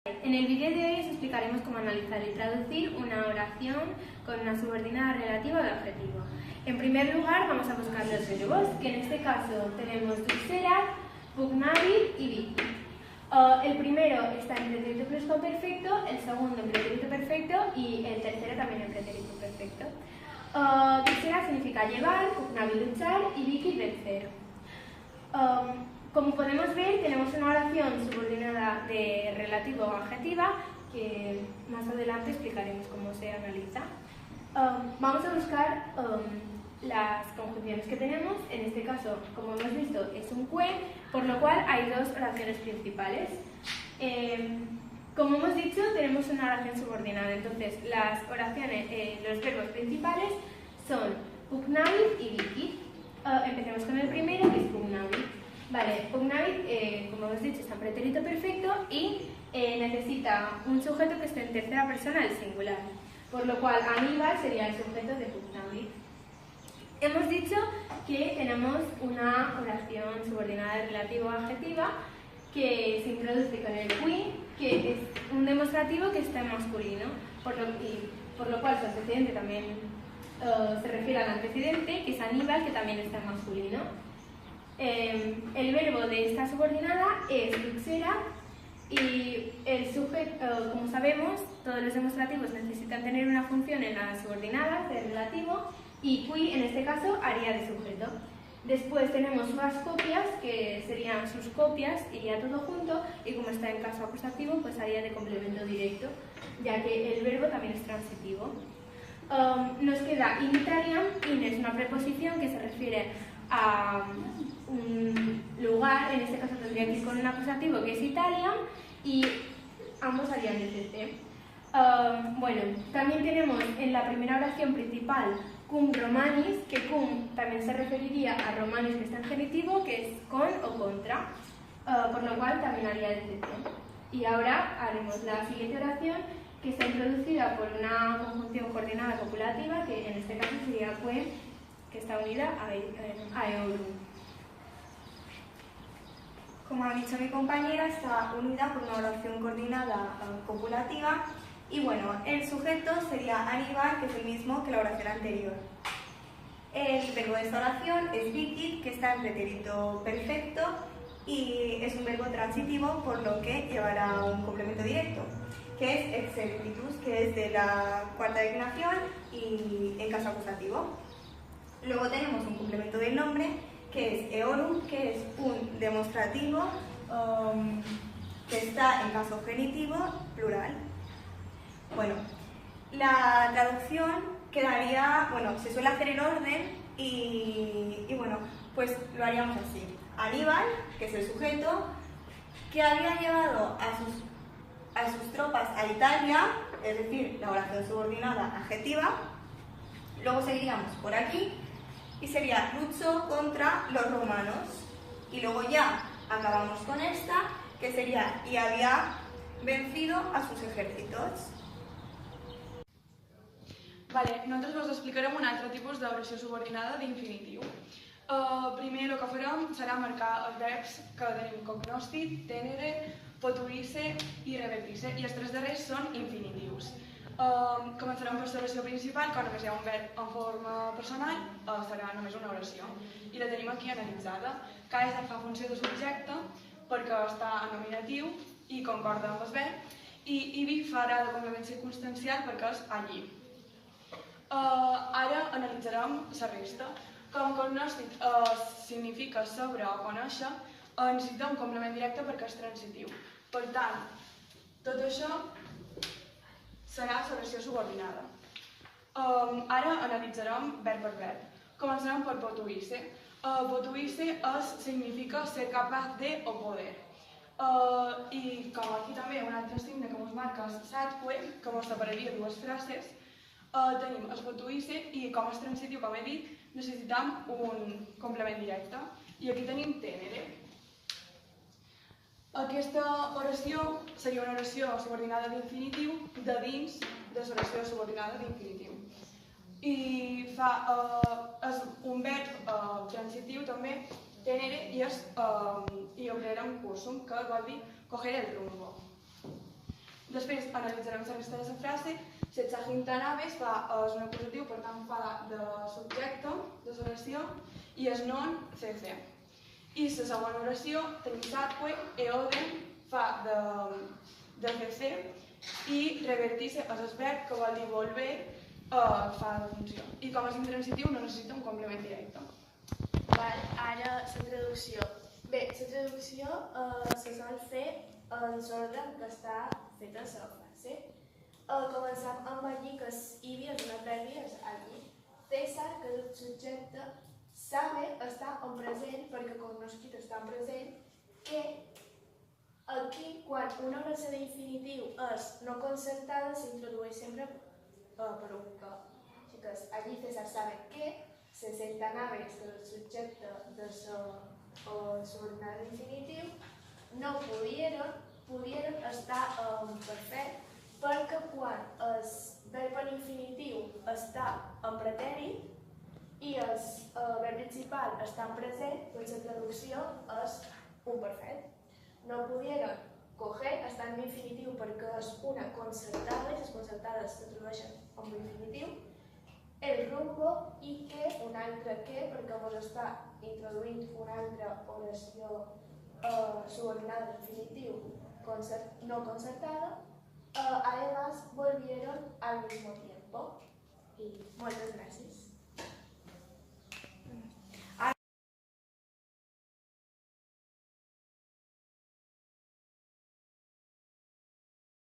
En el vídeo de hoy os explicaremos cómo analizar y traducir una oración con una subordinada relativa de adjetivo. En primer lugar vamos a buscar los verbos, que en este caso tenemos duxerat, pugnavit y vici. El primero está en pretérito pluscuamperfecto, el segundo en pretérito perfecto y el tercero también en pretérito perfecto. Duxerat significa llevar, pugnavit luchar y vici vencer. Como podemos ver, tenemos una oración subordinada de relativo o adjetiva que más adelante explicaremos cómo se analiza. Vamos a buscar las conjunciones que tenemos. En este caso, como hemos visto, es un que, por lo cual hay dos oraciones principales. Como hemos dicho, tenemos una oración subordinada. Entonces, las oraciones, los verbos principales son pugnavit y vici. Empecemos con el primero, que es pugnavit. Vale, pugnavit, como hemos dicho, está en pretérito perfecto y necesita un sujeto que esté en tercera persona del singular, por lo cual Aníbal sería el sujeto de pugnavit. Hemos dicho que tenemos una oración subordinada de relativo a adjetiva que se introduce con el qui, que es un demostrativo que está en masculino, por lo cual su antecedente también se refiere al antecedente, que es Aníbal, que también está en masculino. El verbo de esta subordinada es duxerat y el sujeto, como sabemos, todos los demostrativos necesitan tener una función en la subordinada de relativo y qui en este caso haría de sujeto. Después tenemos unas copias, que serían sus copias, iría todo junto, y como está en caso acusativo, pues haría de complemento directo, ya que el verbo también es transitivo. Nos queda in Italiam. In es una preposición que se refiere a un lugar, en este caso tendría que ir con un acusativo que es Italiam, y ambos harían de CC. Bueno, también tenemos en la primera oración principal cum romanis, que cum también se referiría a romanis que está en genitivo, que es con o contra, por lo cual también haría de CC. Y ahora haremos la siguiente oración, que está introducida por una conjunción coordinada copulativa, que en este caso sería que está unida a eorum. Como ha dicho mi compañera, está unida por una oración coordinada copulativa y bueno, el sujeto sería Aníbal, que es el mismo que la oración anterior. El verbo de esta oración es vicit, que está en pretérito perfecto y es un verbo transitivo, por lo que llevará un complemento directo, que es exercitus, que es de la cuarta declinación y en caso acusativo. Luego tenemos un complemento del nombre, que es eorum, que es un demostrativo que está en caso genitivo plural. Bueno, la traducción quedaría, bueno, se suele hacer en orden y bueno, pues lo haríamos así. Aníbal, que es el sujeto, que había llevado a sus tropas a Italia, es decir, la oración subordinada adjetiva. Luego seguiríamos por aquí y sería luchó contra los romanos. Y luego ya acabamos con esta, que sería y había vencido a sus ejércitos. Vale, nosaltres vos explicarem un altre tipus d'oració subordinada d'infinitiu. Primer el que farem serà marcar els verbs que tenim cognoscit, tenere, potuisse i revertisse, i els tres darrers són infinitius. Començarem per l'oració principal, que només hi ha un verb en forma personal, serà només una oració, i la tenim aquí analitzada. Kaiser fa funció de subjecte perquè està en nominatiu i concorda amb el verb, i ibi farà de complement circumstancial perquè és allí. Ara analitzarem la resta. Com cognoscit significa saber o conèixer, necessita un complement directe perquè és transitiu. Per tant, tot això serà l'oració subordinada. Ara analitzarem verb per verb. Començarem per potuisse. Potuisse significa ser capaç de o poder. I com aquí també un altre signe que ens marca és satque, que ens separaria dues frases, tenim el potuisse i com és transitiu, com he dit, necessitem un complement directe. I aquí tenim tenere. Aquesta oració seria una oració subordinada d'infinitiu de dins de l'oració subordinada d'infinitiu. I és un verb transitiu també, tenere, i obrerem cursum, que vol dir coger el rumbo. Després analitzarem la resta de la frase. Setza jinta naves és un acusatiu, per tant fa de subjecte de l'oració i és non CC. I la següent oració tenim satque, eoden, fa de CC i revertir-se és el verb que vol dir volver, fa de funció. I com és intransitiu no necessita un complement directe. Ara la traducció. Bé, la traducció se sol fer en l'ordre que està feta la frase. Comencem amb allí, que Ibi és una prèvia, és allí. César, que és el subjecte, sabe està en present, perquè conoscut està en present, que aquí, quan una oració d'infinitiu és no concertada, s'introdueix sempre per un que. Així que allí César sabe que, se senta naves, que és el subjecte de la subordinada d'infinitiu, no pudieron estar perfect, perquè quan el verb en infinitiu està en pretèrit i el verb principal està en present, doncs la traducció és un perfect. No pudieron coger està en infinitiu perquè és una concertada i les concertades se tradueixen amb infinitiu. El rumbo i que, un altre que, perquè vos està introduint una altra oració subordinada infinitiu no concertada. Además, volvieron al mismo tiempo. Y muchas gracias.